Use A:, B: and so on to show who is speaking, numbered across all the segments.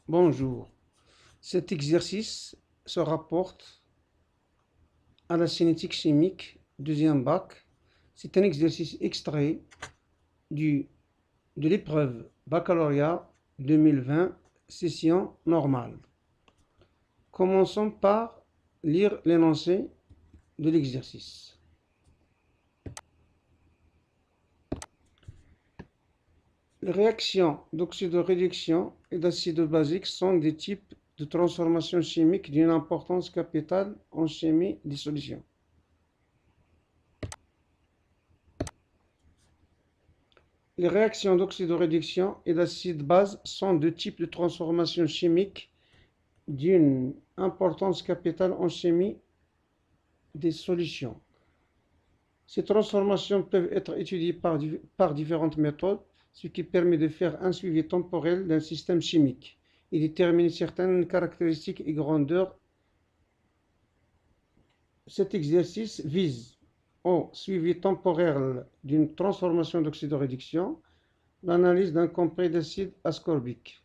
A: Bonjour. Cet exercice se rapporte à la cinétique chimique, deuxième bac. C'est un exercice extrait de l'épreuve baccalauréat 2020, session normale. Commençons par lire l'énoncé de l'exercice. Les réactions d'oxydoréduction et d'acide basique sont des types de transformation chimique d'une importance capitale en chimie des solutions. Les réactions d'oxydoréduction et d'acide-base sont deux types de transformation chimique d'une importance capitale en chimie des solutions. Ces transformations peuvent être étudiées par différentes méthodes, ce qui permet de faire un suivi temporel d'un système chimique et déterminer certaines caractéristiques et grandeurs. Cet exercice vise au suivi temporel d'une transformation d'oxydoréduction, l'analyse d'un comprimé d'acide ascorbique.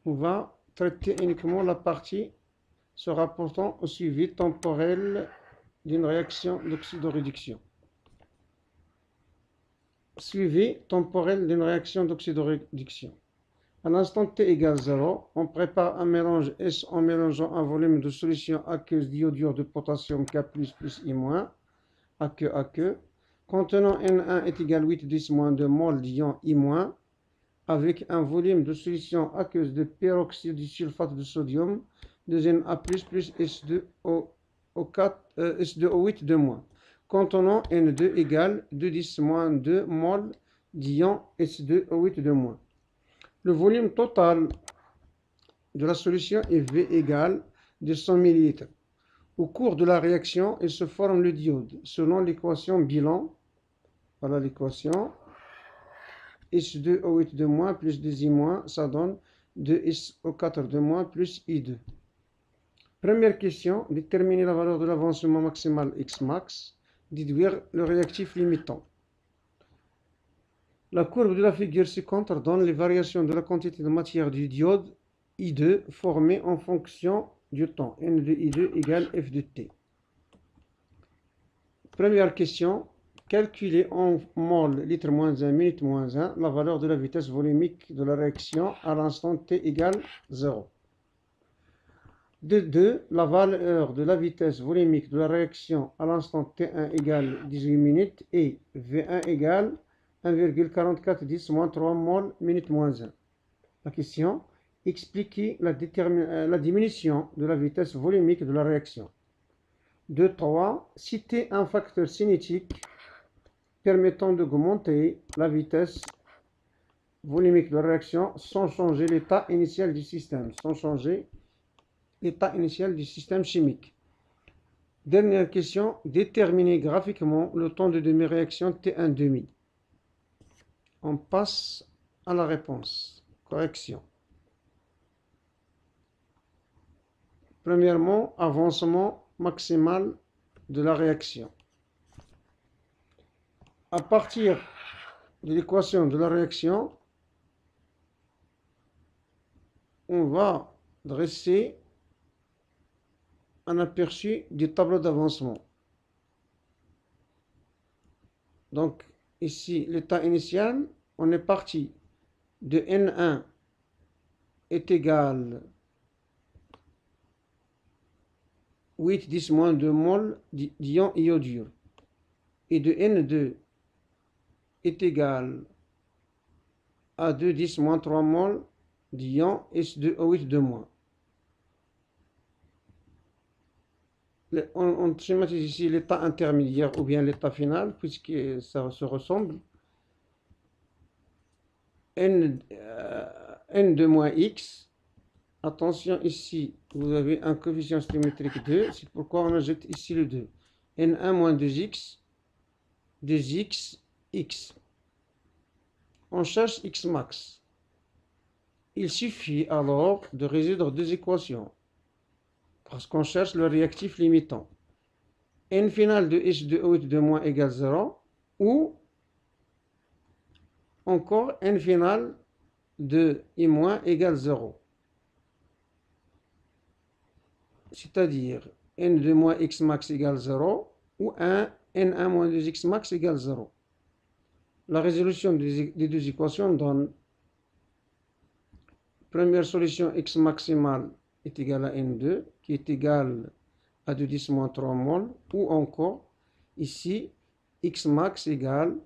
A: On va traiter uniquement la partie se rapportant au suivi temporel d'une réaction d'oxydoréduction. Suivi temporel d'une réaction d'oxydoréduction. À l'instant t égale 0, on prépare un mélange S en mélangeant un volume de solution aqueuse d'iodure de potassium K++ I-, aqueux, contenant N1 est égal à 8-10- mol d'ion I-, avec un volume de solution aqueuse de peroxyde du sulfate de sodium de Na++ S2O8-, contenant N2 égale 2-10- mol d'ion S2O8-. Le volume total de la solution est V égale 200 ml. Au cours de la réaction, il se forme le diode selon l'équation bilan. Voilà l'équation. S2O8- plus 2I-, ça donne 2SO4- plus I2. Première question, déterminer la valeur de l'avancement maximal Xmax, déduire le réactif limitant. La courbe de la figure ci-contre donne les variations de la quantité de matière du diode I2 formée en fonction du temps. N de I2 égale F de T. Première question, calculer en mol litre moins 1 minute moins 1 la valeur de la vitesse volumique de la réaction à l'instant T égale 0. De 2, la valeur de la vitesse volumique de la réaction à l'instant T1 égale 18 minutes et V1 égale 1,44 10-3 mol minute moins 1. La question, expliquer la diminution de la vitesse volumique de la réaction. 2, 3, citer un facteur cinétique permettant d'augmenter la vitesse volumique de la réaction sans changer l'état initial du système, chimique. Dernière question, déterminer graphiquement le temps de demi-réaction T1 On passe à la réponse. Correction. Premièrement, avancement maximal de la réaction. À partir de l'équation de la réaction, on va dresser un aperçu du tableau d'avancement. Donc, ici, l'état initial, on est parti de N1 est égal 8-10- mol d'ion iodure et de N2 est égal à 2-10- 3 mol d'ion S2O8-. On schématise ici l'état intermédiaire ou bien l'état final, puisque ça se ressemble. N2-X. Attention, ici, vous avez un coefficient stéréométrique 2. C'est pourquoi on ajoute ici le 2. N1 - 2X. 2X, X. On cherche X max. Il suffit alors de résoudre deux équations. Parce qu'on cherche le réactif limitant. N final de H2O8- égale 0 ou encore N final de I- égale 0. c'est-à-dire n2 moins x max égale 0 ou n1 moins 2x max égale 0. La résolution des deux équations donne première solution x maximale est égal à n2 qui est égal à 2 10 moins 3 mol, ou encore ici x max égale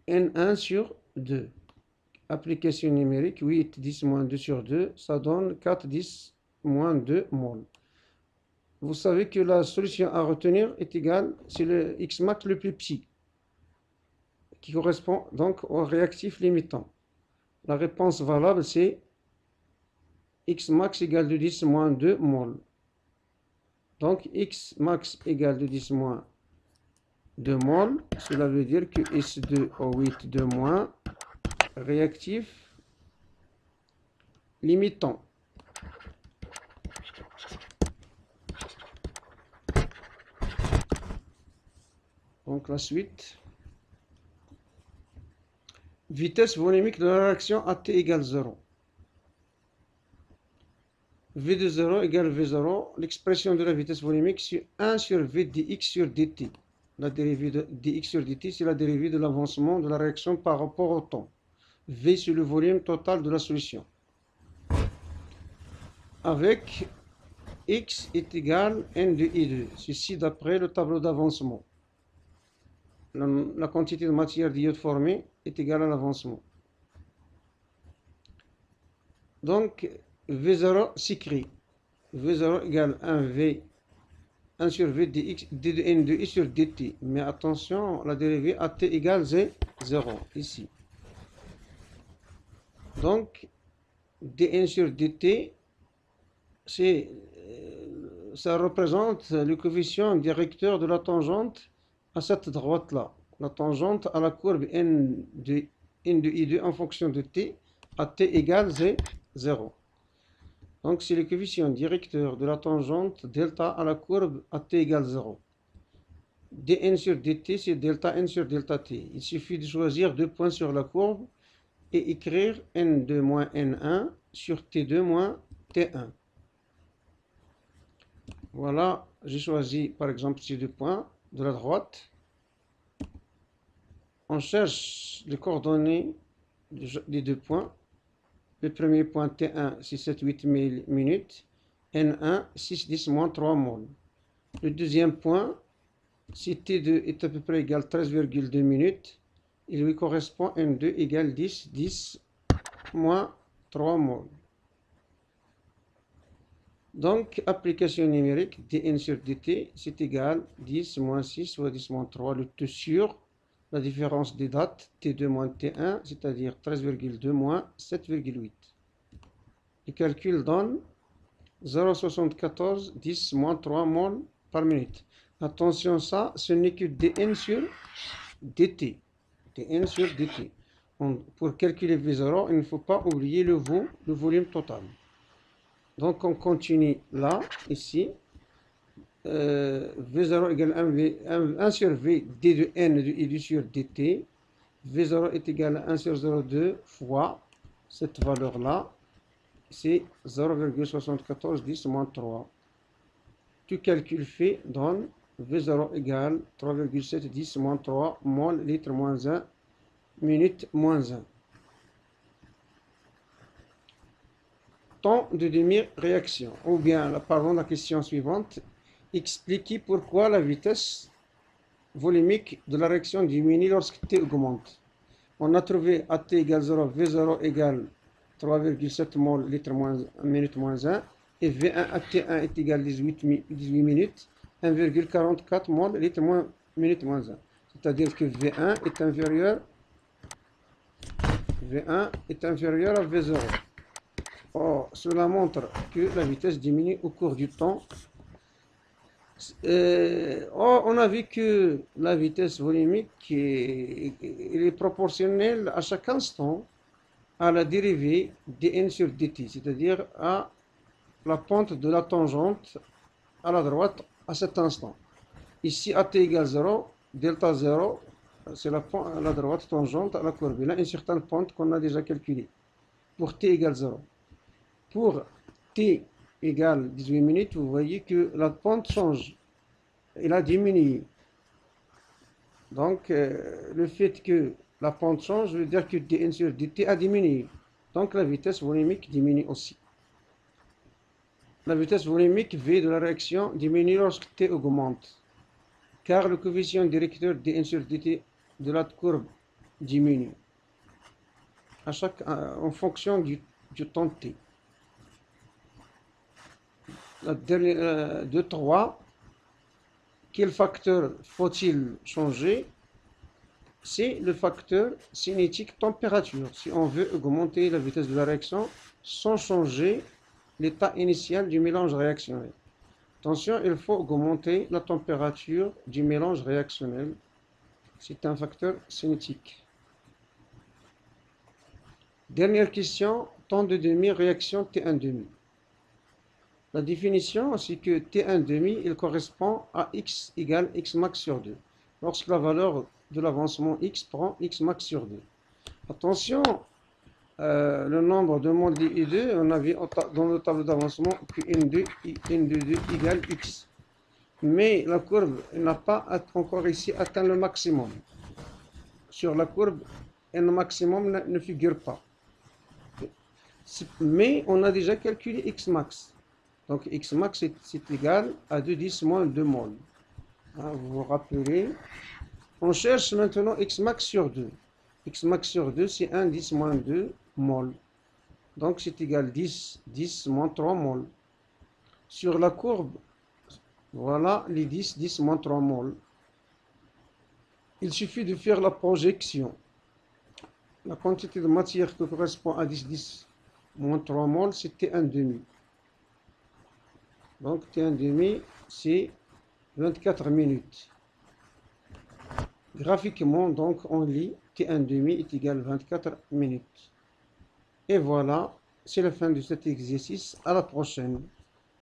A: n1 sur 2. Application numérique 8 10 moins 2 sur 2, ça donne 4 10 moins 2 mol. Vous savez que la solution à retenir est égale, c'est le x max le plus petit, qui correspond donc au réactif limitant. La réponse valable, c'est x max égale 2 10 moins 2 mol. Donc x max égale 2 10 moins 2 mol. Cela veut dire que S2O8 2 moins réactif limitant. Donc la suite. Vitesse volumique de la réaction à T égale 0. V de 0 égale V0. L'expression de la vitesse volumique, c'est 1 sur V dx sur dt. La dérivée de dx sur dt, c'est la dérivée de l'avancement de la réaction par rapport au temps. V, c'est le volume total de la solution. Avec x est égal n de I2. Ceci d'après le tableau d'avancement. La quantité de matière d'iode formée est égale à l'avancement. Donc, V0 s'écrit. V0 égale 1 sur V dx, d de n de I sur dt. Mais attention, la dérivée à t égale 0, ici. Donc, dn sur dt, ça représente le coefficient directeur de la tangente à cette droite-là. La tangente à la courbe n de I2 en fonction de t, à t égale 0. Donc, c'est le coefficient directeur de la tangente delta à la courbe à t égale 0. dn sur dt, c'est delta n sur delta t. Il suffit de choisir deux points sur la courbe et écrire n2 moins n1 sur t2 moins t1. Voilà, j'ai choisi par exemple ces deux points de la droite. On cherche les coordonnées des deux points. Le premier point T1, c'est 7-8 minutes. N1, 6-10 moins 3 mol. Le deuxième point, si T2 est à peu près égal à 13,2 minutes, il lui correspond N2 égale 10 moins 3 mol. Donc, application numérique, dn sur dt, c'est égal 10 moins 6 soit 10 moins 3, le tout sur la différence des dates, T2 moins T1, c'est-à-dire 13,2 moins 7,8. Le calcul donne 0,74 10 moins 3 mol par minute. Attention, ça, ce n'est que dn sur dt. dn sur dt. Pour calculer V0, il ne faut pas oublier le volume total. Donc, on continue là, ici. V0 égale 1 sur V d de n de I2 sur dt. V0 est égal à 1 sur 0,2 fois cette valeur-là. C'est 0,74 10 moins 3. Tout calcul fait donne V0 égale 3,7 10 moins 3 mol litre moins 1 minute moins 1. Temps de demi-réaction. Ou bien, pardon, la question suivante. Expliquer pourquoi la vitesse volumique de la réaction diminue lorsque T augmente. On a trouvé à T égale 0, V0 égale 3,7 mol litre moins 1 minute moins 1 et V1 à T1 est égal à 18 minutes 1,44 mol litre moins minute moins 1. C'est-à-dire que V1 est inférieur à V0. Or, cela montre que la vitesse diminue au cours du temps. On a vu que la vitesse volumique est proportionnelle à chaque instant à la dérivée dn sur dt, c'est-à-dire à la pente de la tangente à la droite à cet instant. Ici, à t égale 0, delta 0, c'est la pente à la droite tangente à la courbe. Il y a une certaine pente qu'on a déjà calculée pour t égale 0. Pour t égale 18 minutes, vous voyez que la pente change. Elle a diminué. Donc, le fait que la pente change veut dire que dn sur dt a diminué. Donc, la vitesse volumique diminue aussi. La vitesse volumique V de la réaction diminue lorsque t augmente, car le coefficient directeur dn sur dt de la courbe diminue en fonction du temps t. La dernière, 2-3, quel facteur faut-il changer? C'est le facteur cinétique température. Si on veut augmenter la vitesse de la réaction sans changer l'état initial du mélange réactionnel. Attention, il faut augmenter la température du mélange réactionnel. C'est un facteur cinétique. Dernière question, temps de demi-réaction T1,5. La définition, c'est que T1,5, il correspond à x égale x max sur 2. Lorsque la valeur de l'avancement x prend x max sur 2. Attention, le nombre de moles de I2, on a vu dans le tableau d'avancement que N2 égale x. Mais la courbe n'a pas encore ici atteint le maximum. Sur la courbe, N maximum ne figure pas. Mais on a déjà calculé x max. Donc x max c'est égal à 2,10 moins 2 moles. Vous vous rappelez. On cherche maintenant x max sur 2. X max sur 2 c'est 1,10 moins 2 moles. Donc c'est égal 10 moins 3 moles. Sur la courbe, voilà les 10 moins 3 moles. Il suffit de faire la projection. La quantité de matière qui correspond à 10 moins 3 moles, c'est T1,5. Donc T1,5, c'est 24 minutes. Graphiquement, donc, on lit T1,5 est égal à 24 minutes. Et voilà, c'est la fin de cet exercice. À la prochaine.